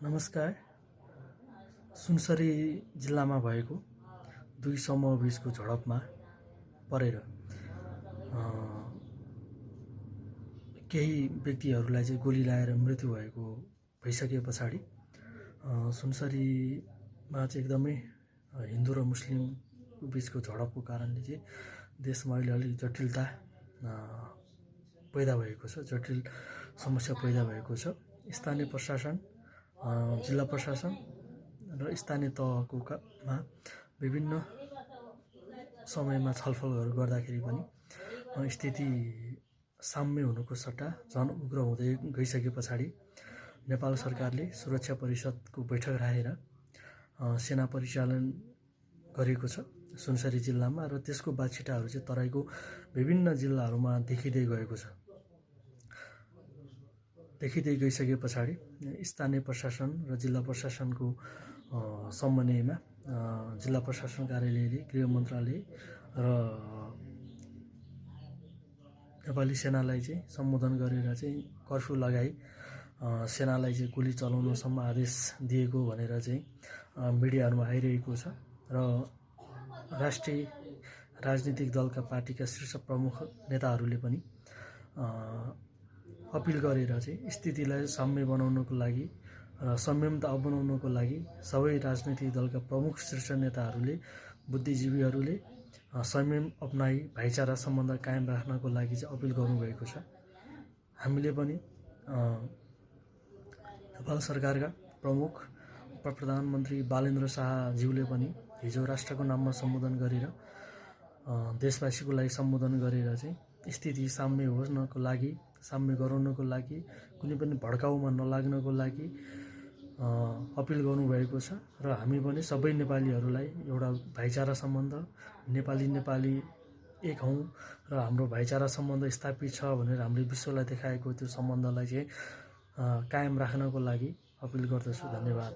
नमस्कार। सुनसरी जिल्लामा भएको दुई समूहबीचको झडपमा परेर केही व्यक्तिहरूलाई चाहिँ गोली लगाएर मृत्यु भइसके पछाडि सुनसरीमा चाहिँ एकदमै हिन्दू र मुस्लिमको बिचको झडपको कारणले चाहिँ देशमा अहिले अलि जटिलता पैदा भएको छ, जटिल समस्या पैदा भएको छ। स्थानीय प्रशासन, जिल्ला प्रशासन र स्थानीय तहकोमा विभिन्न समयमा छलफलहरू गर्दाखेरि पनि स्थिति साम्य हुनुको सट्टा झन् उग्र हुँदै गइसके पछाडि नेपाल सरकारले सुरक्षा परिषदको बैठक राखेर सेना परिचालन गरेको छ सुनसरी जिल्लामा, र त्यसको बाछिटाहरू चाहिँ तराईको विभिन्न जिल्लाहरूमा देखिँदै गएको छ। देखिँदै गइसके पछाडि स्थानीय प्रशासन र जिल्ला प्रशासनको समन्वयमा जिल्ला प्रशासन कार्यालयले, गृह मन्त्रालय र नेपाली सेनालाई चाहिँ सम्बोधन गरेर चाहिँ कर्फ्यू लगाई सेनालाई चाहिँ गोली चलाउनसम्म आदेश दिएको भनेर चाहिँ मिडियाहरूमा आइरहेको छ। र राष्ट्रिय राजनीतिक दलका पार्टीका शीर्ष प्रमुख नेताहरूले पनि अपिल गरेर चाहिँ स्थितिलाई साम्य बनाउनको लागि र संयमता अपनाउनको लागि सबै राजनीतिक दलका प्रमुख शीर्ष नेताहरूले, बुद्धिजीवीहरूले संयम अपनाई भाइचारा सम्बन्ध कायम राख्नको लागि चाहिँ अपिल गर्नुभएको छ। हामीले पनि नेपाल सरकारका प्रमुख प्रधानमन्त्री बालेन्द्र शाहज्यूले पनि हिजो राष्ट्रको नाममा सम्बोधन गरेर देशवासीको लागि सम्बोधन गरेर चाहिँ स्थिति साम्य होस्नको लागि, साम्य गराउनको लागि, कुनै पनि भड्काउमा नलाग्नको लागि अपिल गर्नुभएको छ। र हामी पनि सबै नेपालीहरूलाई एउटा भाइचारा सम्बन्ध, नेपाली एक हौँ र हाम्रो भाइचारा सम्बन्ध स्थापित छ भनेर हामीले विश्वलाई देखाएको त्यो सम्बन्धलाई चाहिँ कायम राख्नको लागि अपिल गर्दछु। धन्यवाद।